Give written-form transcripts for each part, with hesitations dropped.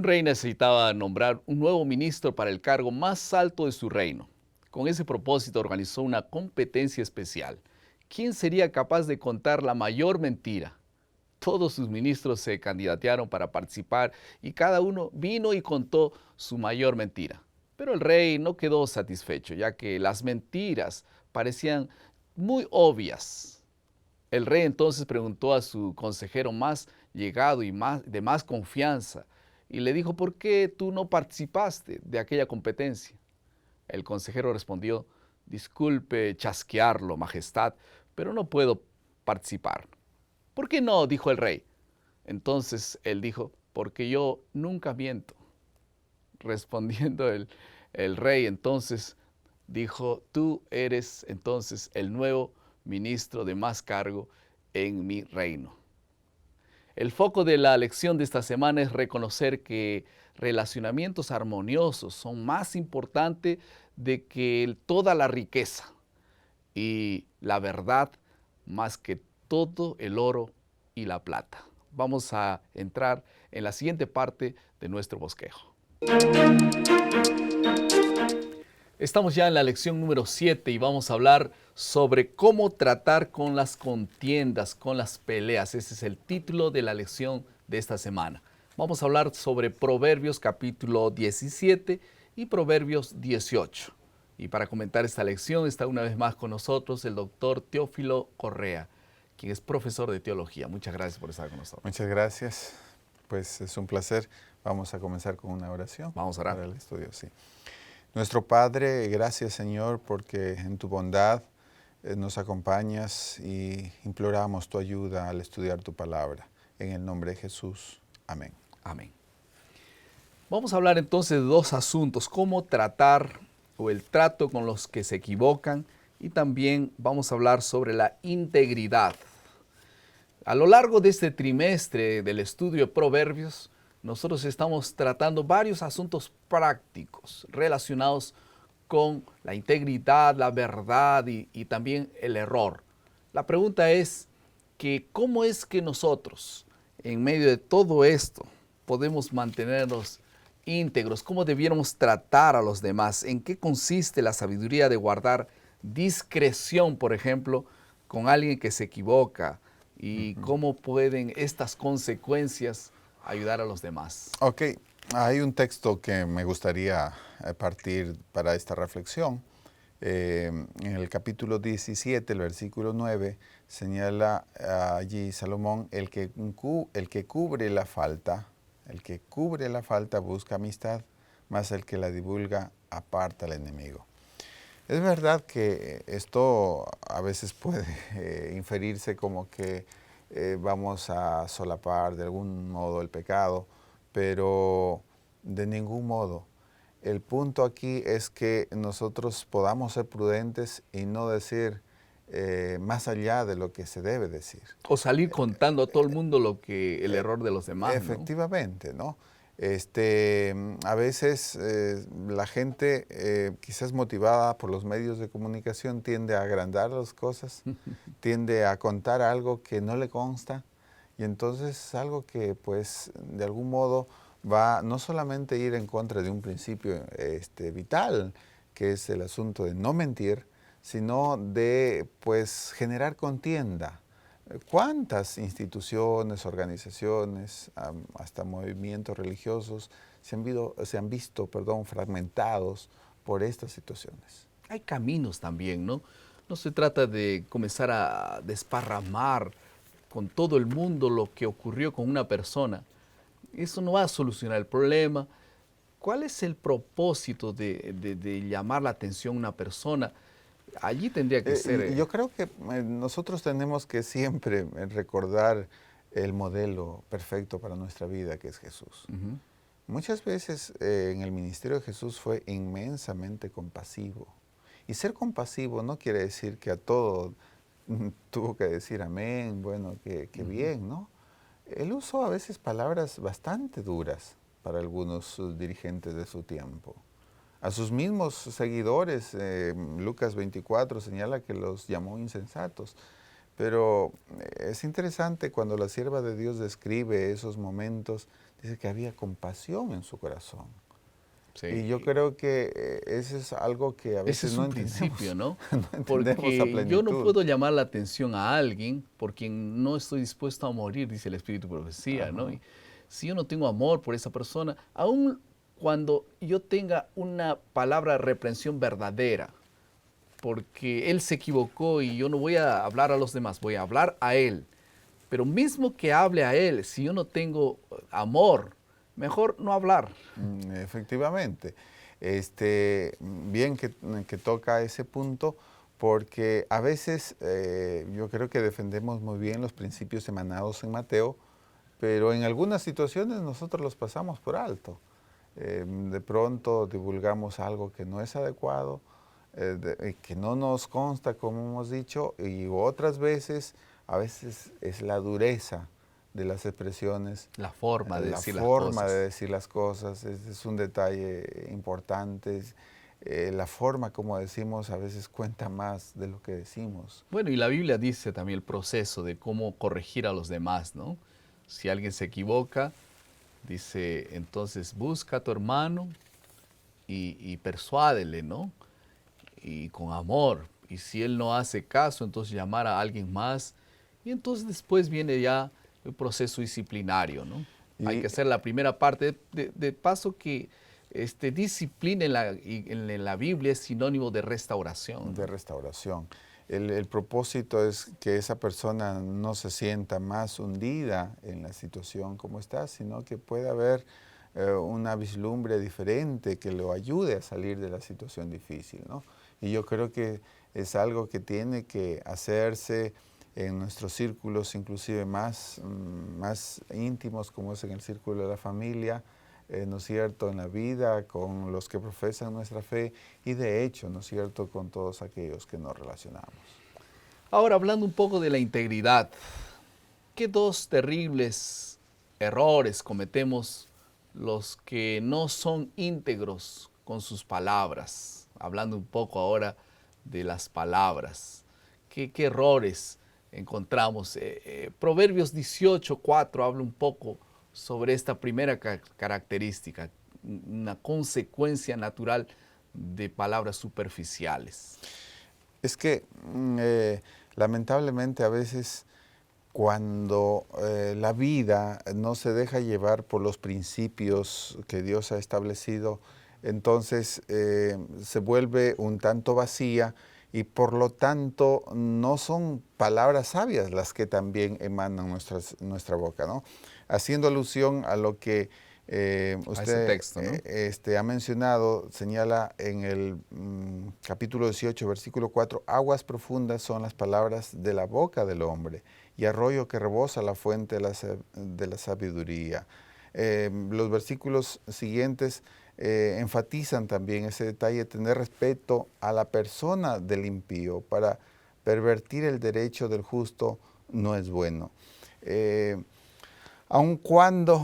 Un rey necesitaba nombrar un nuevo ministro para el cargo más alto de su reino. Con ese propósito organizó una competencia especial. ¿Quién sería capaz de contar la mayor mentira? Todos sus ministros se candidatearon para participar y cada uno vino y contó su mayor mentira. Pero el rey no quedó satisfecho, ya que las mentiras parecían muy obvias. El rey entonces preguntó a su consejero más llegado y de más confianza y le dijo: ¿por qué tú no participaste de aquella competencia? El consejero respondió: disculpe chasquearlo, majestad, pero no puedo participar. ¿Por qué no?, dijo el rey. Entonces él dijo: porque yo nunca miento. Respondiendo el rey entonces dijo: tú eres entonces el nuevo ministro de más cargo en mi reino. El foco de la lección de esta semana es reconocer que relacionamientos armoniosos son más importantes de que toda la riqueza y la verdad más que todo el oro y la plata. Vamos a entrar en la siguiente parte de nuestro bosquejo. Estamos ya en la lección número 7 y vamos a hablar sobre cómo tratar con las contiendas, con las peleas. Ese es el título de la lección de esta semana. Vamos a hablar sobre Proverbios capítulo 17 y Proverbios 18. Y para comentar esta lección está una vez más con nosotros el doctor Teófilo Correa, quien es profesor de teología. Muchas gracias por estar con nosotros. Muchas gracias. Pues es un placer. Vamos a comenzar con una oración. Vamos a orar. Para el estudio, sí. Nuestro Padre, gracias Señor, porque en tu bondad nos acompañas y imploramos tu ayuda al estudiar tu palabra. En el nombre de Jesús. Amén. Amén. Vamos a hablar entonces de dos asuntos: cómo tratar o el trato con los que se equivocan, y también vamos a hablar sobre la integridad. A lo largo de este trimestre del estudio de Proverbios, nosotros estamos tratando varios asuntos prácticos relacionados con la integridad, la verdad y también el error. La pregunta es que ¿cómo es que nosotros, en medio de todo esto, podemos mantenernos íntegros? ¿Cómo debiéramos tratar a los demás? ¿En qué consiste la sabiduría de guardar discreción, por ejemplo, con alguien que se equivoca? ¿Y cómo pueden estas consecuencias ayudar a los demás? Ok, hay un texto que me gustaría partir para esta reflexión. En el capítulo 17, el versículo 9, señala allí Salomón: el que cubre la falta busca amistad, mas el que la divulga aparta al enemigo. Es verdad que esto a veces puede inferirse como que vamos a solapar de algún modo el pecado, pero de ningún modo. El punto aquí es que nosotros podamos ser prudentes y no decir más allá de lo que se debe decir. O salir contando a todo el mundo el error de los demás, ¿no? Efectivamente, ¿no? A veces la gente, quizás motivada por los medios de comunicación, tiende a agrandar las cosas, tiende a contar algo que no le consta, y entonces es algo que, pues, de algún modo va no solamente a ir en contra de un principio vital, que es el asunto de no mentir, sino de, pues, generar contienda. ¿Cuántas instituciones, organizaciones, hasta movimientos religiosos se han visto fragmentados por estas situaciones? Hay caminos también, ¿no? No se trata de comenzar a desparramar con todo el mundo lo que ocurrió con una persona. Eso no va a solucionar el problema. ¿Cuál es el propósito de llamar la atención a una persona? Allí tendría que ser... Yo creo que nosotros tenemos que siempre recordar el modelo perfecto para nuestra vida, que es Jesús. Muchas veces en el ministerio de Jesús fue inmensamente compasivo. Y ser compasivo no quiere decir que a todo tuvo que decir amén, bueno, que bien, ¿no? Él usó a veces palabras bastante duras para algunos dirigentes de su tiempo. A sus mismos seguidores, Lucas 24 señala que los llamó insensatos. Pero es interesante cuando la sierva de Dios describe esos momentos, dice que había compasión en su corazón. Y yo Sí. creo que eso es algo que a Ese veces es no un principio, entendemos, ¿no? no entendemos a Porque yo no plenitud. puedo llamar la atención a alguien por quien no estoy dispuesto a morir, dice el Espíritu de Profecía, ¿no? Ajá. Y si yo no tengo amor por esa persona, aun cuando yo tenga una palabra de reprensión verdadera, porque él se equivocó y yo no voy a hablar a los demás, voy a hablar a él. Pero mismo que hable a él, si yo no tengo amor, mejor no hablar. Efectivamente. Bien que toca ese punto, porque a veces yo creo que defendemos muy bien los principios emanados en Mateo, pero en algunas situaciones nosotros los pasamos por alto. De pronto divulgamos algo que no es adecuado, que no nos consta, como hemos dicho, y otras veces, a veces es la dureza de las expresiones, La forma de la decir las forma de cosas. decir las cosas, es un detalle importante. La forma como decimos a veces cuenta más de lo que decimos. Bueno, y la Biblia dice también el proceso de cómo corregir a los demás, ¿no? Si alguien se equivoca, dice, entonces busca a tu hermano y persuádele, ¿no? Y con amor. Y si él no hace caso, entonces llamar a alguien más. Y entonces después viene ya el proceso disciplinario, ¿no? Hay que Y hacer la primera parte. De paso que disciplina en la Biblia es sinónimo de restauración, de ¿no? restauración. El propósito es que esa persona no se sienta más hundida en la situación como está, sino que pueda haber una vislumbre diferente que lo ayude a salir de la situación difícil, ¿no? Y yo creo que es algo que tiene que hacerse en nuestros círculos inclusive más íntimos, como es en el círculo de la familia, ¿no es cierto?, en la vida, con los que profesan nuestra fe y de hecho, ¿no es cierto?, con todos aquellos que nos relacionamos. Ahora, hablando un poco de la integridad, ¿qué dos terribles errores cometemos los que no son íntegros con sus palabras? Hablando un poco ahora de las palabras. ¿Qué errores encontramos? Proverbios 18:4 habla un poco sobre esta primera característica, una consecuencia natural de palabras superficiales. Es que lamentablemente a veces cuando la vida no se deja llevar por los principios que Dios ha establecido, entonces se vuelve un tanto vacía y por lo tanto no son palabras sabias las que también emanan nuestra boca, ¿no? Haciendo alusión a lo que A ese usted texto, ¿no? ha mencionado, señala en el capítulo 18, versículo 4, aguas profundas son las palabras de la boca del hombre y arroyo que rebosa la fuente de la sabiduría. Los versículos siguientes enfatizan también ese detalle de tener respeto a la persona del impío. Para pervertir el derecho del justo no es bueno. Aun cuando,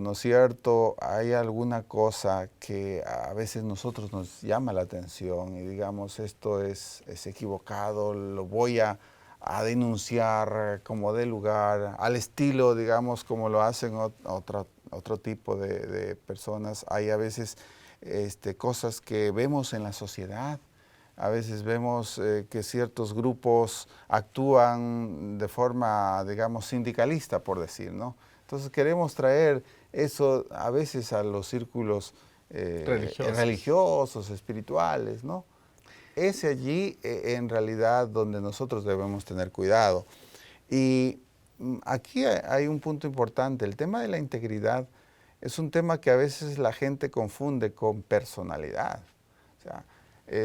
¿no es cierto?, hay alguna cosa que a veces nosotros nos llama la atención y digamos, esto es equivocado, lo voy a denunciar como de lugar, al estilo, digamos, como lo hacen otro tipo de personas. Hay a veces cosas que vemos en la sociedad. A veces vemos que ciertos grupos actúan de forma, digamos, sindicalista, por decir, ¿no? Entonces queremos traer eso a veces a los círculos Religiosos. religiosos, espirituales, ¿no? Es allí en realidad donde nosotros debemos tener cuidado. Y aquí hay un punto importante. El tema de la integridad es un tema que a veces la gente confunde con personalidad. O sea,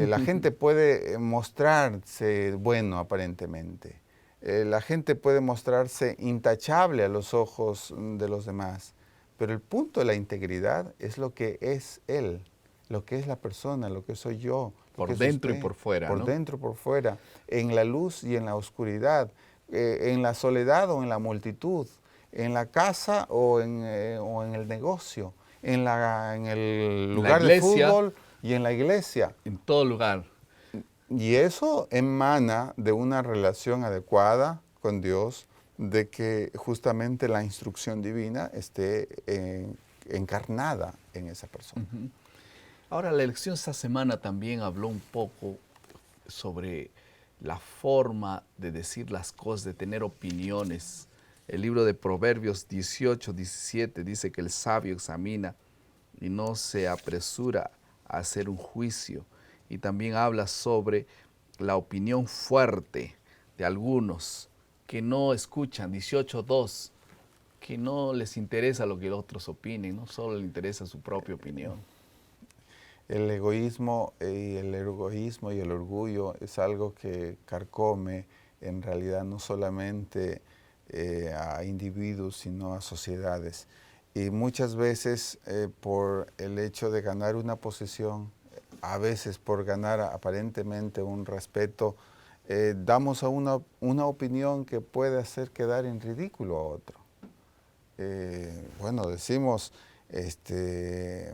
la gente puede mostrarse bueno aparentemente. La gente puede mostrarse intachable a los ojos de los demás. Pero el punto de la integridad es lo que es él, lo que es la persona, lo que soy yo, lo que Por es dentro y usted, por fuera, por ¿no? dentro, por fuera, en la luz y en la oscuridad, en la soledad o en la multitud, en la casa o en el negocio, en el En la lugar de iglesia, fútbol y en la iglesia. en todo lugar. Y eso emana de una relación adecuada con Dios, de que justamente la instrucción divina esté encarnada en esa persona. Ujú. Ahora, la lección esta semana también habló un poco sobre la forma de decir las cosas, de tener opiniones. El libro de Proverbios 18-17 dice que el sabio examina y no se apresura a hacer un juicio. Y también habla sobre la opinión fuerte de algunos que no escuchan, 18:2, que no les interesa lo que los otros opinen, no solo les interesa su propia opinión. El egoísmo y el orgullo es algo que carcome en realidad no solamente a individuos, sino a sociedades. Y muchas veces por el hecho de ganar una posición, a veces por ganar aparentemente un respeto, damos a una opinión que puede hacer quedar en ridículo a otro. Bueno, decimos,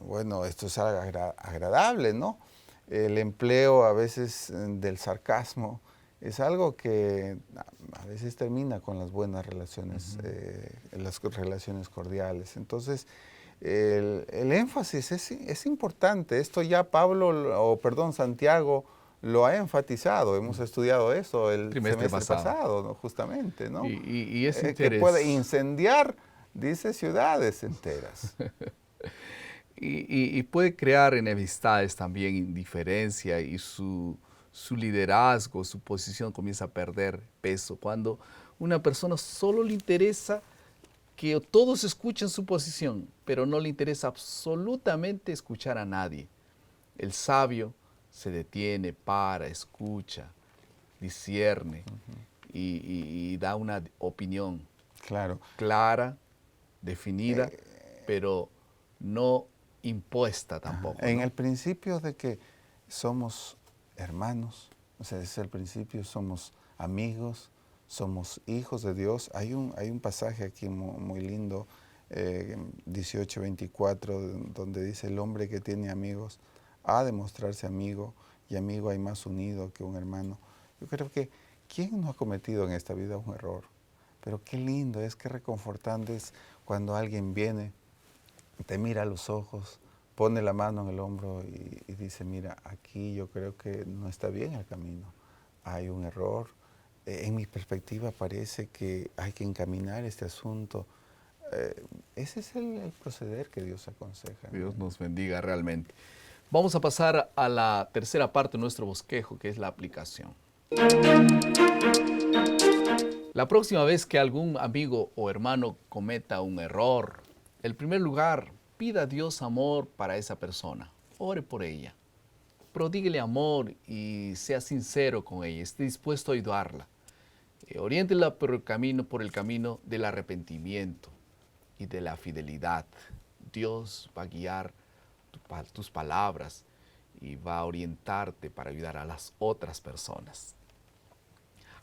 bueno, esto es agradable, ¿no? El empleo a veces del sarcasmo es algo que a veces termina con las buenas relaciones, las relaciones cordiales. Entonces, el énfasis es importante. Esto ya Santiago lo ha enfatizado. Hemos estudiado eso el semestre pasado, ¿no? Justamente, ¿no? Y es que puede incendiar, dice, ciudades enteras. Y puede crear enemistades también, indiferencia, y su liderazgo, su posición comienza a perder peso. Cuando una persona solo le interesa que todos escuchen su posición, pero no le interesa absolutamente escuchar a nadie. El sabio se detiene, para, escucha, discierne y da una opinión clara, definida, pero no impuesta tampoco. En ¿no? el principio de que somos hermanos, o sea, es el principio, somos amigos, somos hijos de Dios. Hay un pasaje aquí muy lindo, 18:24, donde dice: el hombre que tiene amigos ha de mostrarse amigo, y amigo hay más unido que un hermano. Yo creo que ¿quién no ha cometido en esta vida un error? Pero qué lindo es, qué reconfortante es cuando alguien viene, te mira a los ojos, pone la mano en el hombro y dice: mira, aquí yo creo que no está bien el camino, hay un error. En mi perspectiva parece que hay que encaminar este asunto. Ese es el proceder que Dios aconseja, ¿no? Dios nos bendiga realmente. Vamos a pasar a la tercera parte de nuestro bosquejo, que es la aplicación. La próxima vez que algún amigo o hermano cometa un error, en primer lugar, pida a Dios amor para esa persona. Ore por ella. Prodíguele amor y sea sincero con ella. Esté dispuesto a ayudarla. Oriéntela por el camino del arrepentimiento y de la fidelidad. Dios va a guiar tus palabras y va a orientarte para ayudar a las otras personas.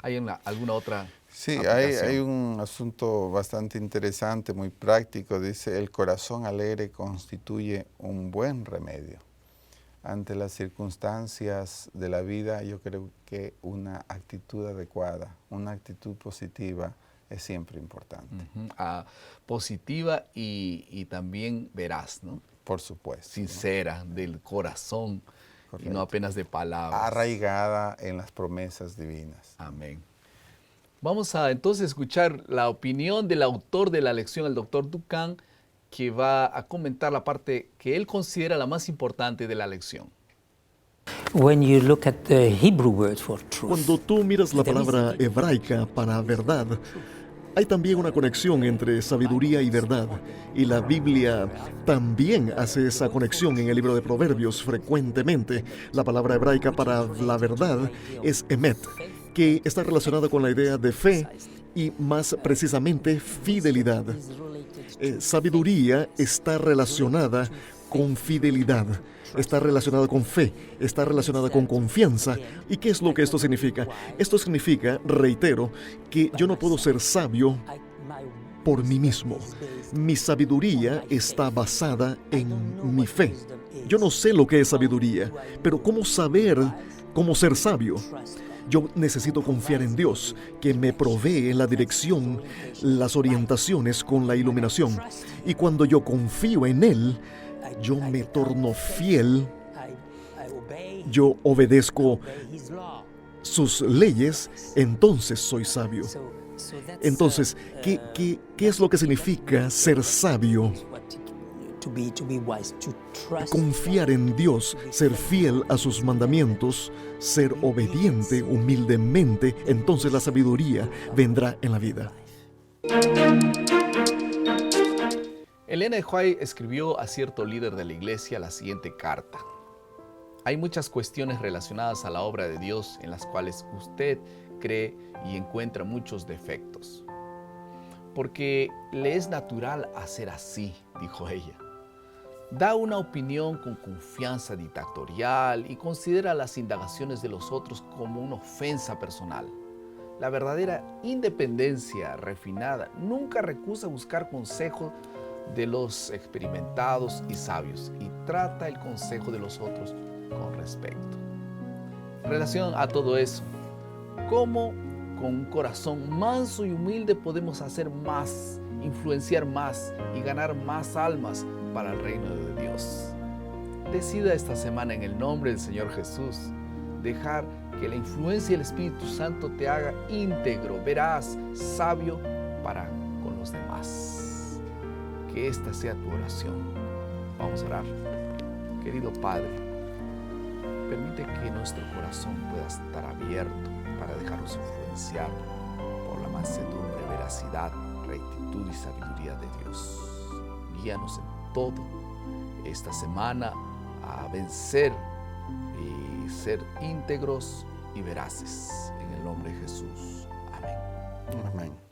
¿Hay alguna otra Sí, aplicación? hay un asunto bastante interesante, muy práctico. Dice: el corazón alegre constituye un buen remedio. Ante las circunstancias de la vida, yo creo que una actitud adecuada, una actitud positiva es siempre importante. Positiva y también veraz, ¿no? Por supuesto. Sincera, ¿no? Del corazón. Correcto. Y no apenas de palabras. Arraigada en las promesas divinas. Amén. Vamos a entonces escuchar la opinión del autor de la lección, el doctor Dukan, que va a comentar la parte que él considera la más importante de la lección. Cuando tú miras la palabra hebraica para verdad, hay también una conexión entre sabiduría y verdad. Y la Biblia también hace esa conexión en el libro de Proverbios frecuentemente. La palabra hebraica para la verdad es emet, que está relacionada con la idea de fe y más precisamente fidelidad. Sabiduría está relacionada con fidelidad, está relacionada con fe, está relacionada con confianza. ¿Y qué es lo que esto significa? Esto significa, reitero, que yo no puedo ser sabio por mí mismo. Mi sabiduría está basada en mi fe. Yo no sé lo que es sabiduría, pero ¿cómo saber cómo ser sabio. Yo necesito confiar en Dios, que me provee la dirección, las orientaciones con la iluminación. Y cuando yo confío en Él, yo me torno fiel, yo obedezco sus leyes, entonces soy sabio. Entonces, ¿qué es lo que significa ser sabio? Confiar en Dios, ser fiel a sus mandamientos, ser obediente humildemente, entonces la sabiduría vendrá en la vida. Elena de White escribió a cierto líder de la iglesia la siguiente carta. Hay muchas cuestiones relacionadas a la obra de Dios en las cuales usted cree y encuentra muchos defectos. Porque le es natural hacer así, dijo ella. Da una opinión con confianza dictatorial y considera las indagaciones de los otros como una ofensa personal. La verdadera independencia refinada nunca recusa buscar consejo de los experimentados y sabios y trata el consejo de los otros con respeto. En relación a todo eso, ¿cómo con un corazón manso y humilde podemos hacer más, influenciar más y ganar más almas para el reino de Dios? Decida esta semana en el nombre del Señor Jesús dejar que la influencia del Espíritu Santo te haga íntegro, veraz, sabio para con los demás. Que esta sea tu oración. Vamos a orar. Querido Padre, permite que nuestro corazón pueda estar abierto para dejarnos influenciar por la mansedumbre, veracidad, rectitud y sabiduría de Dios. Guíanos en todo esta semana a vencer y ser íntegros y veraces. En el nombre de Jesús. Amén. Amén.